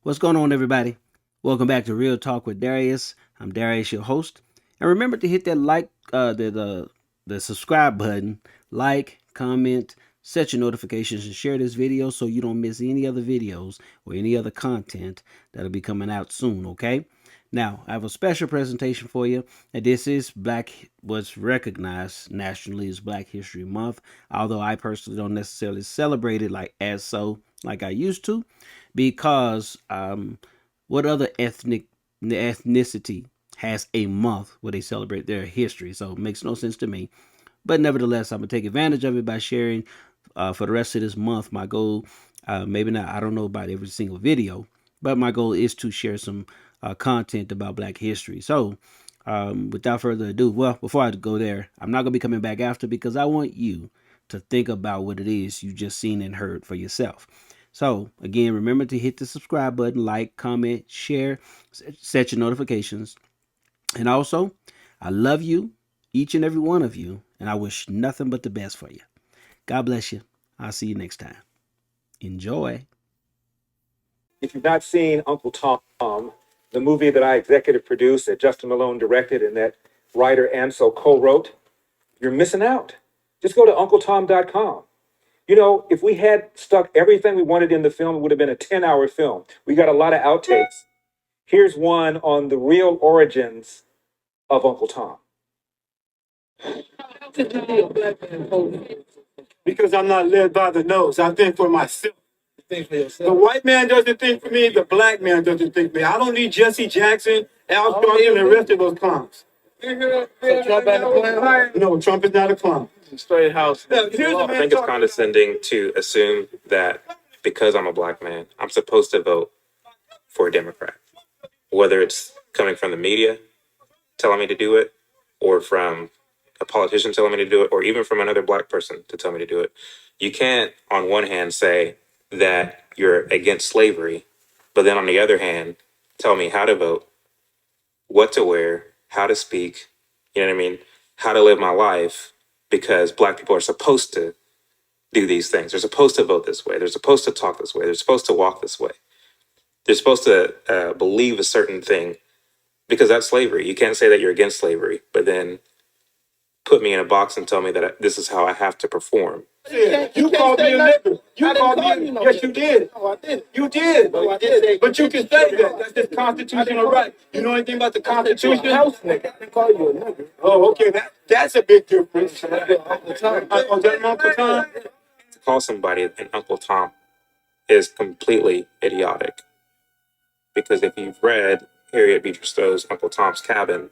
What's going on, everybody? Welcome back to Real Talk with Darius. I'm Darius, your host, and remember to hit that the subscribe button, like, comment, set your notifications, and share this video so you don't miss any other videos or any other content that'll be coming out soon. Okay. Now, I have a special presentation for you, and this is what's recognized nationally as Black History Month. Although I personally don't necessarily celebrate it like I used to, because what other ethnicity has a month where they celebrate their history? So it makes no sense to me. But nevertheless, I'm gonna take advantage of it by sharing for the rest of this month. My goal, maybe not, I don't know about every single video, but my goal is to share some content about Black history. So without further ado, well, before I go there, I'm not gonna be coming back after because I want you to think about what it is you just seen and heard for yourself. So again, remember to hit the subscribe button, like, comment, share, set your notifications. And also, I love you, each and every one of you, and I wish nothing but the best for you. God bless you. I'll see you next time. Enjoy. If you've not seen Uncle Tom, the movie that I executive produced, that Justin Malone directed, and that writer Ansel co-wrote, you're missing out. Just go to UncleTom.com. You know, if we had stuck everything we wanted in the film, it would have been a 10-hour film. We got a lot of outtakes. Here's one on the real origins of Uncle Tom. Because I'm not led by the nose. I think for myself. Think for yourself. The white man doesn't think for me. The black man doesn't think for me. I don't need Jesse Jackson, Al Sharpton, and the rest of those clowns. So Trump ain't a clown? No, Trump is not a clown. Straight house. I think it's condescending to assume that because I'm a black man, I'm supposed to vote for a Democrat, whether it's coming from the media telling me to do it, or from a politician telling me to do it, or even from another black person to tell me to do it. You can't, on one hand, say that you're against slavery, but then on the other hand, tell me how to vote, what to wear, how to speak, you know what I mean, how to live my life, because black people are supposed to do these things. They're supposed to vote this way. They're supposed to talk this way. They're supposed to walk this way. They're supposed to believe a certain thing, because that's slavery. You can't say that you're against slavery, but then put me in a box and tell me that this is how I have to perform. Yeah, you called me a nigger. You called me. Yes, you did. No, I didn't. You did. No, I didn't. But you can say that. That's just constitutional right. You know anything about the Constitution? House nigga. I didn't call you a nigger. Oh, okay. That's a big difference. Uncle Tom. Oh, that Uncle Tom? To call somebody an Uncle Tom is completely idiotic. Because if you've read Harriet Beecher Stowe's Uncle Tom's Cabin,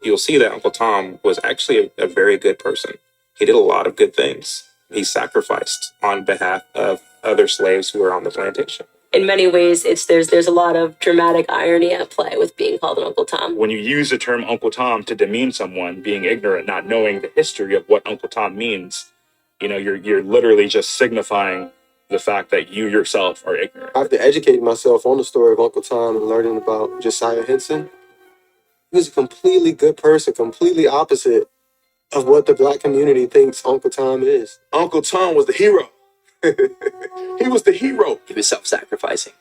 you'll see that Uncle Tom was actually a very good person. He did a lot of good things. He sacrificed on behalf of other slaves who were on the plantation. In many ways, there's a lot of dramatic irony at play with being called an Uncle Tom. When you use the term Uncle Tom to demean someone, being ignorant, not knowing the history of what Uncle Tom means, you know, you're literally just signifying the fact that you yourself are ignorant. After educating myself on the story of Uncle Tom and learning about Josiah Henson, he was a completely good person, completely opposite of what the black community thinks Uncle Tom is. Uncle Tom was the hero. He was the hero. He was self-sacrificing.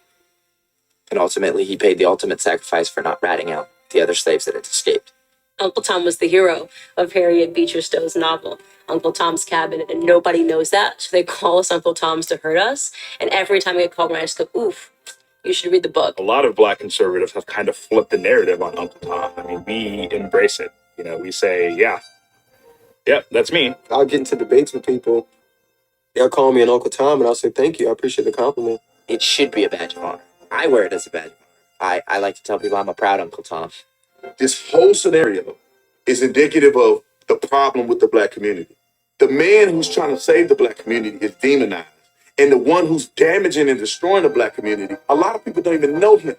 And ultimately, he paid the ultimate sacrifice for not ratting out the other slaves that had escaped. Uncle Tom was the hero of Harriet Beecher Stowe's novel, Uncle Tom's Cabin, and nobody knows that. So they call us Uncle Toms to hurt us. And every time I get called, I just go, oof, you should read the book. A lot of black conservatives have kind of flipped the narrative on Uncle Tom. I mean, we embrace it. You know, we say, yeah, that's me. I'll get into debates with people. They'll call me an Uncle Tom, and I'll say, thank you. I appreciate the compliment. It should be a badge of honor. I wear it as a badge of honor. I like to tell people I'm a proud Uncle Tom. This whole scenario is indicative of the problem with the black community. The man who's trying to save the black community is demonized. And the one who's damaging and destroying the black community, a lot of people don't even know him.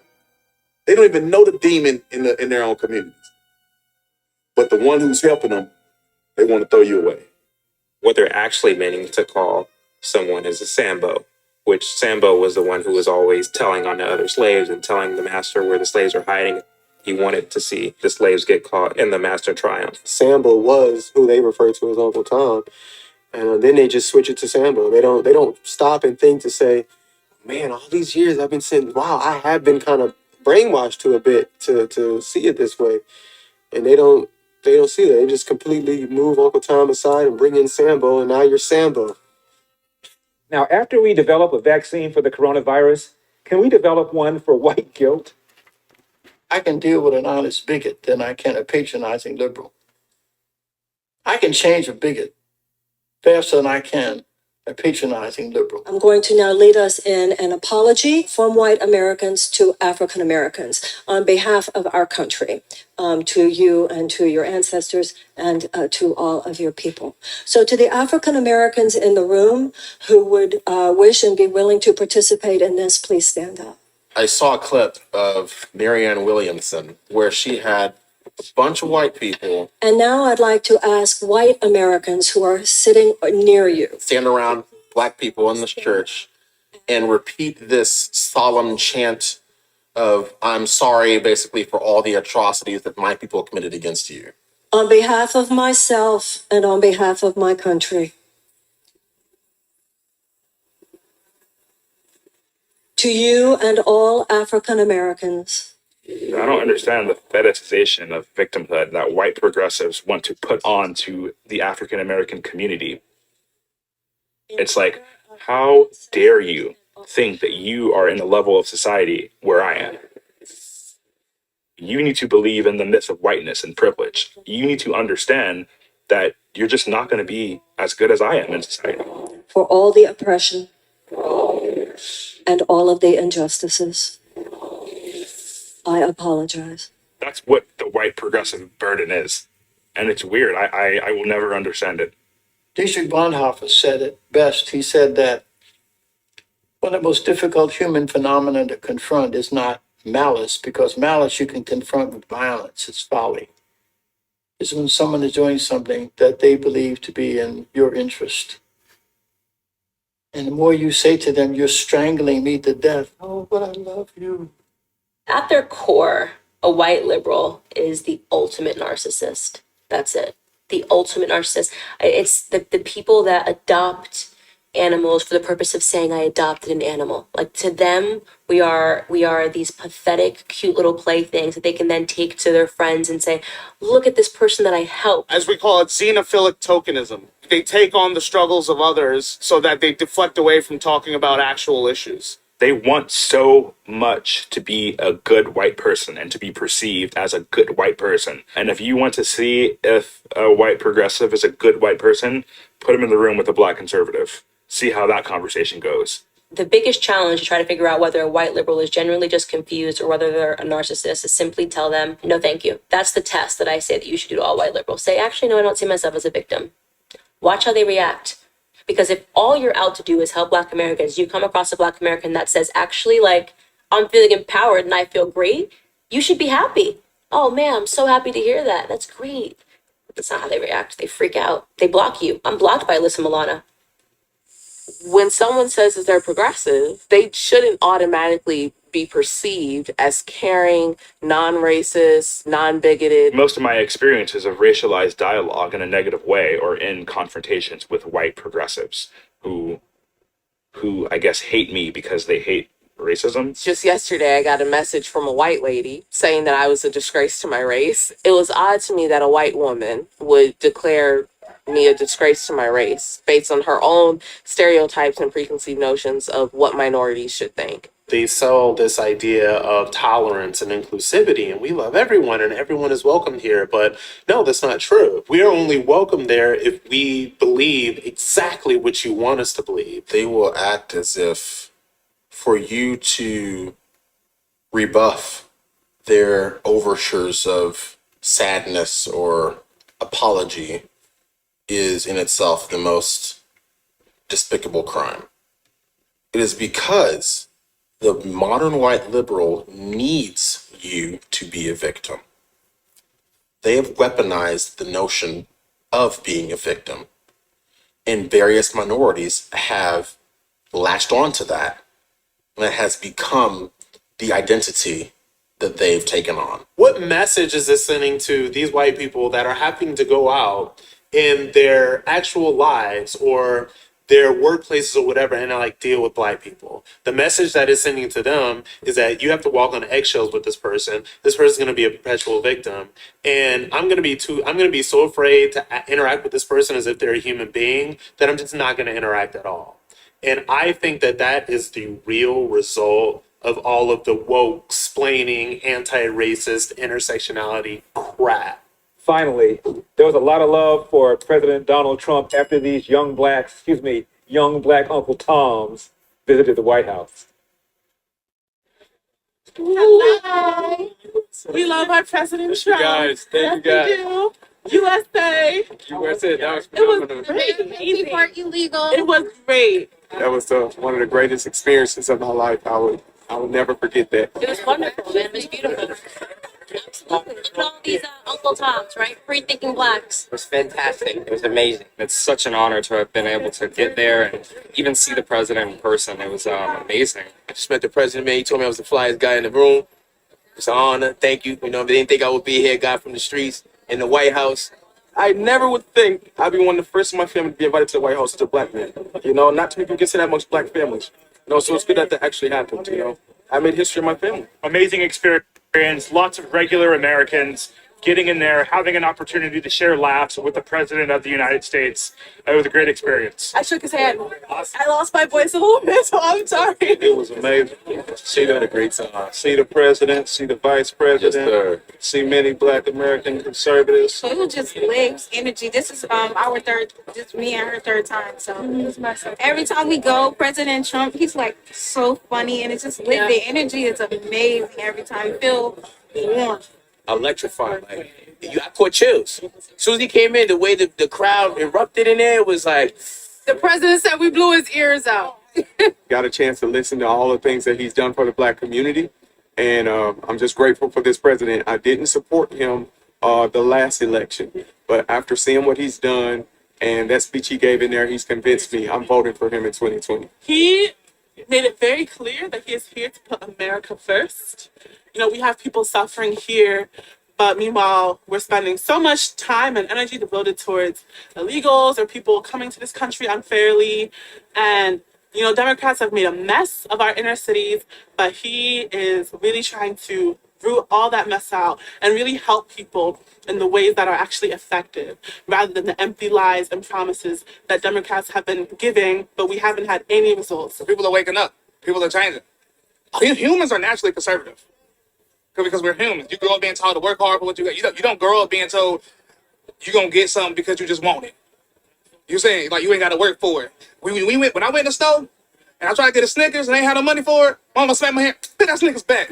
They don't even know the demon in their own communities. But the one who's helping them, they want to throw you away. What they're actually meaning to call someone is a Sambo, which Sambo was the one who was always telling on the other slaves and telling the master where the slaves were hiding. He wanted to see the slaves get caught and the master triumph. Sambo was who they refer to as Uncle Tom. And then they just switch it to Sambo. They don't stop and think to say, man, all these years I've been saying, wow, I have been kind of brainwashed to a bit to see it this way. And they don't see that. They just completely move Uncle Tom aside and bring in Sambo, and now you're Sambo. Now, after we develop a vaccine for the coronavirus, can we develop one for white guilt? I can deal with an honest bigot than I can a patronizing liberal. I can change a bigot faster than I can a patronizing liberal. I'm going to now lead us in an apology from white Americans to African Americans on behalf of our country, to you and to your ancestors and to all of your people. So to the African Americans in the room who would wish and be willing to participate in this, please stand up. I saw a clip of Marianne Williamson where she had a bunch of white people And now I'd like to ask white Americans who are sitting near you. stand around black people in this church and repeat this solemn chant of "I'm sorry," basically for all the atrocities that my people committed against you. On behalf of myself and on behalf of my country. To you and all African Americans. I don't understand the fetishization of victimhood that white progressives want to put on to the African American community. It's like, how dare you think that you are in a level of society where I am? You need to believe in the myth of whiteness and privilege. You need to understand that you're just not going to be as good as I am in society. For all the oppression and all of the injustices, I apologize. That's what the white progressive burden is. And it's weird. I will never understand it. Dietrich Bonhoeffer said it best. He said that one of the most difficult human phenomena to confront is not malice, because malice you can confront with violence. It's folly. It's when someone is doing something that they believe to be in your interest. And the more you say to them, you're strangling me to death. Oh, but I love you. At their core, a white liberal is the ultimate narcissist. That's it. The ultimate narcissist. It's the people that adopt animals for the purpose of saying I adopted an animal. Like to them, we are these pathetic, cute little playthings that they can then take to their friends and say, look at this person that I helped. As we call it, xenophilic tokenism. They take on the struggles of others so that they deflect away from talking about actual issues. They want so much to be a good white person and to be perceived as a good white person. And if you want to see if a white progressive is a good white person, put them in the room with a black conservative. See how that conversation goes. The biggest challenge to try to figure out whether a white liberal is genuinely just confused or whether they're a narcissist is simply tell them, no, thank you. That's the test that I say that you should do to all white liberals. Say, actually, no, I don't see myself as a victim. Watch how they react. Because if all you're out to do is help Black Americans, you come across a Black American that says, actually, like, I'm feeling empowered and I feel great, you should be happy. Oh, man, I'm so happy to hear that. That's great. But that's not how they react. They freak out. They block you. I'm blocked by Alyssa Milano. When someone says that they're progressive, they shouldn't automatically be perceived as caring, non-racist, non-bigoted. Most of my experiences of racialized dialogue in a negative way or in confrontations with white progressives who I guess hate me because they hate racism. Just yesterday, I got a message from a white lady saying that I was a disgrace to my race. It was odd to me that a white woman would declare me a disgrace to my race based on her own stereotypes and preconceived notions of what minorities should think. They sell this idea of tolerance and inclusivity, and we love everyone and everyone is welcome here. But no, that's not true. We are only welcome there if we believe exactly what you want us to believe. They will act as if for you to rebuff their overtures of sadness or apology is in itself the most despicable crime. It is because the modern white liberal needs you to be a victim. They have weaponized the notion of being a victim, and various minorities have latched onto that, and it has become the identity that they've taken on. What message is this sending to these white people that are having to go out in their actual lives or their workplaces or whatever and like deal with black people. The message that it's sending to them is that you have to walk on eggshells with this person. This person's going to be a perpetual victim, and I'm going to be so afraid to interact with this person as if they're a human being that I'm just not going to interact at all. And I think that that is the real result of all of the woke, splaining, anti-racist, intersectionality crap. Finally, there was a lot of love for President Donald Trump after these young black Uncle Toms visited the White House. Hello. We love our President Trump. Guys, thank you guys. USA. USA, that was It was phenomenal. great. Amazing. Illegal. It was great. That was one of the greatest experiences of my life. I would never forget that. It was wonderful, man. It was beautiful. Absolutely. Look at all these Uncle Toms, right? Free thinking blacks. It was fantastic. It was amazing. It's such an honor to have been able to get there and even see the president in person. It was amazing. I just met the president, man. He told me I was the flyest guy in the room. It's an honor. Thank you. You know, they didn't think I would be here, guy from the streets in the White House. I never would think I'd be one of the first in my family to be invited to the White House as a black man. You know, not too many people get to that amongst black families. You know, so it's good that that actually happened, you know. I made history in my family. Amazing experience, lots of regular Americans getting in there, having an opportunity to share laughs with the President of the United States. It was a great experience. I shook his hand. I lost my voice a little bit, so I'm sorry. It was amazing. See the president, see the vice president, see many black American conservatives. So it was just legs, energy. This is just me and her third time. So every time we go, President Trump, he's like so funny, and it's just lit. The energy is amazing every time. You feel warm. Electrifying. Like, I caught chills. As soon as he came in, the way the crowd erupted in there was like. The president said we blew his ears out. Got a chance to listen to all the things that he's done for the black community. And I'm just grateful for this president. I didn't support him the last election, but after seeing what he's done and that speech he gave in there, he's convinced me. I'm voting for him in 2020. He made it very clear that he is here to put America first. You know, we have people suffering here, but meanwhile, we're spending so much time and energy devoted towards illegals or people coming to this country unfairly. And, you know, Democrats have made a mess of our inner cities, but he is really trying to root all that mess out and really help people in the ways that are actually effective, rather than the empty lies and promises that Democrats have been giving, but we haven't had any results. People are waking up. People are changing. Humans are naturally conservative because we're humans. You grow up being taught to work hard for what you got. You don't grow up being told you're going to get something because you just want it. You're saying, like, you ain't got to work for it. When I went in the store and I tried to get a Snickers and they ain't had no money for it, Mama smacked my hand, put that Snickers back.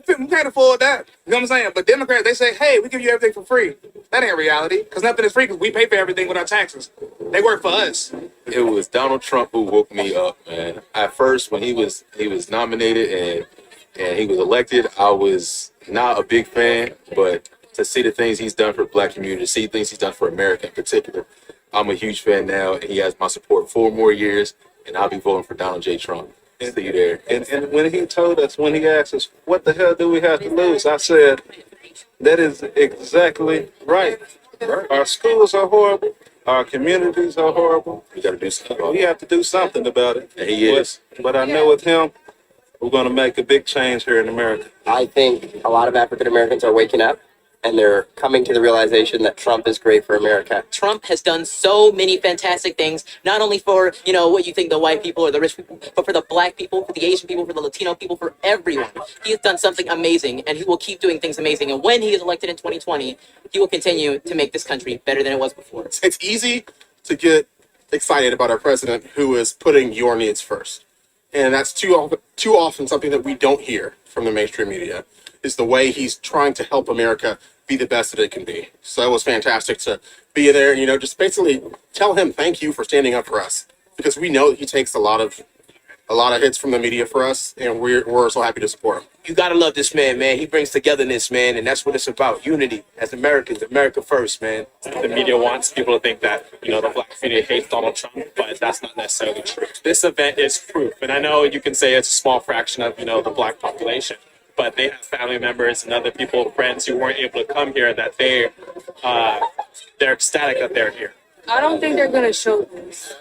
You can't afford that. You know what I'm saying? But Democrats, they say, hey, we give you everything for free. That ain't reality, because nothing is free because we pay for everything with our taxes. They work for us. It was Donald Trump who woke me up, man. At first, when he was nominated and he was elected, I was not a big fan, but to see the things he's done for the black community, to see things he's done for America in particular, I'm a huge fan now, and he has my support 4 more years, and I'll be voting for Donald J. Trump. See you there. And when he told us, when he asked us, what the hell do we have to lose? I said, that is exactly right. Our schools are horrible. Our communities are horrible. We got to do something. We have to do something about it. And he is. But I know with him, we're going to make a big change here in America. I think a lot of African Americans are waking up and they're coming to the realization that Trump is great for America. Trump has done so many fantastic things, not only for, you know, what you think the white people or the rich people, but for the black people, for the Asian people, for the Latino people, for everyone. He has done something amazing, and he will keep doing things amazing. And when he is elected in 2020, he will continue to make this country better than it was before. It's easy to get excited about our president who is putting your needs first. And that's too often something that we don't hear from the mainstream media, is the way he's trying to help America be the best that it can be. So it was fantastic to be there, you know, just basically tell him thank you for standing up for us, because we know that he takes a lot of hits from the media for us, and we're so happy to support him. You gotta love this man, man. He brings togetherness, man, and that's what it's about. Unity as Americans, America first, man. The media wants people to think that, you know, the black community hates Donald Trump, but that's not necessarily true. This event is proof, and I know you can say it's a small fraction of, you know, the black population, but they have family members and other people, friends who weren't able to come here, that they're ecstatic that they're here. I don't think they're going to show this.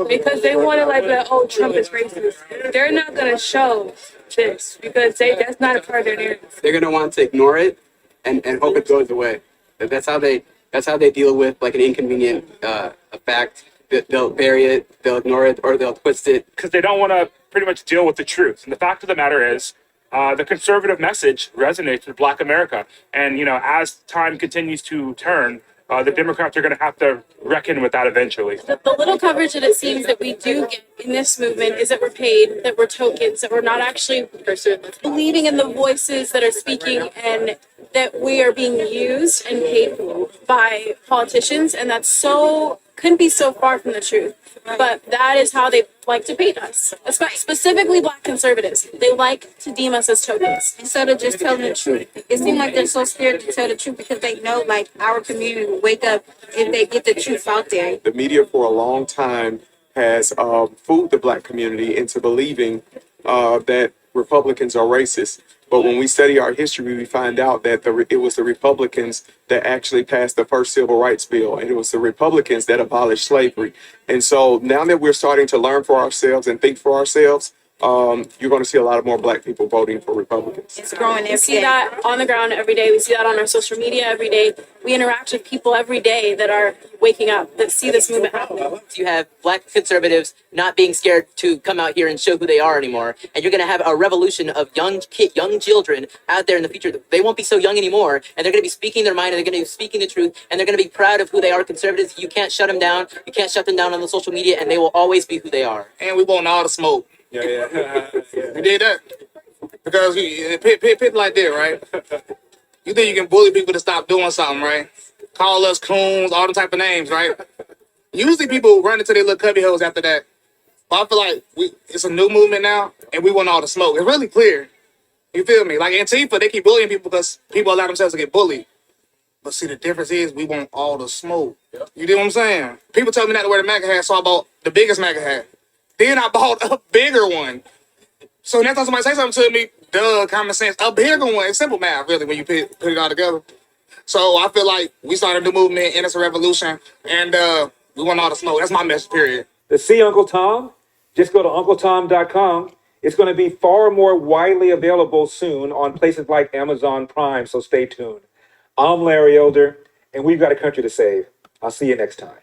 because they want to like let, oh, Trump is racist. They're not gonna show this because that's not a part of their narrative. They're gonna want to ignore it and hope it goes away. That's how they deal with like an inconvenient fact. They'll bury it, they'll ignore it, or they'll twist it. Because they don't want to pretty much deal with the truth. And the fact of the matter is, the conservative message resonates with Black America. And, as time continues to turn, the Democrats are going to have to reckon with that eventually. The little coverage that it seems that we do get in this movement is that we're paid, that we're tokens, that we're not actually believing in the voices that are speaking, and that we are being used and paid by politicians. And that's couldn't be so far from the truth. But that is how they like to paint us, specifically Black conservatives. They like to deem us as tokens instead of just telling the truth. It seems like they're so scared to tell the truth because they know, like, our community will wake up if they get the truth out there. The media for a long time has fooled the Black community into believing that Republicans are racist. But when we study our history, we find out that it was the Republicans that actually passed the first civil rights bill, and it was the Republicans that abolished slavery. And so now that we're starting to learn for ourselves and think for ourselves, you're going to see a lot of more Black people voting for Republicans. It's growing. We see that on the ground every day. We see that on our social media every day. We interact with people every day that are waking up, that see this movement happening. You have Black conservatives not being scared to come out here and show who they are anymore. And you're going to have a revolution of young children out there in the future. They won't be so young anymore. And they're going to be speaking their mind, and they're going to be speaking the truth. And they're going to be proud of who they are, conservatives. You can't shut them down. You can't shut them down on the social media, and they will always be who they are. And we want all the smoke. Yeah. We did that. Because pit like that, right? You think you can bully people to stop doing something, right? Call us coons, all the type of names, right? Usually people run into their little cubby holes after that. But I feel like it's a new movement now, and we want all the smoke. It's really clear. You feel me? Like Antifa, they keep bullying people because people allow themselves to get bullied. But see, the difference is we want all the smoke. You know what I'm saying? People tell me not to wear the MAGA hat, so I bought the biggest MAGA hat. Then I bought a bigger one. So next time somebody say something to me, duh, common sense, a bigger one. It's simple math, really, when you put it all together. So I feel like we started a new movement, and it's a revolution, and we want all the smoke. That's my message, period. To see Uncle Tom, just go to UncleTom.com. It's going to be far more widely available soon on places like Amazon Prime, so stay tuned. I'm Larry Elder, and we've got a country to save. I'll see you next time.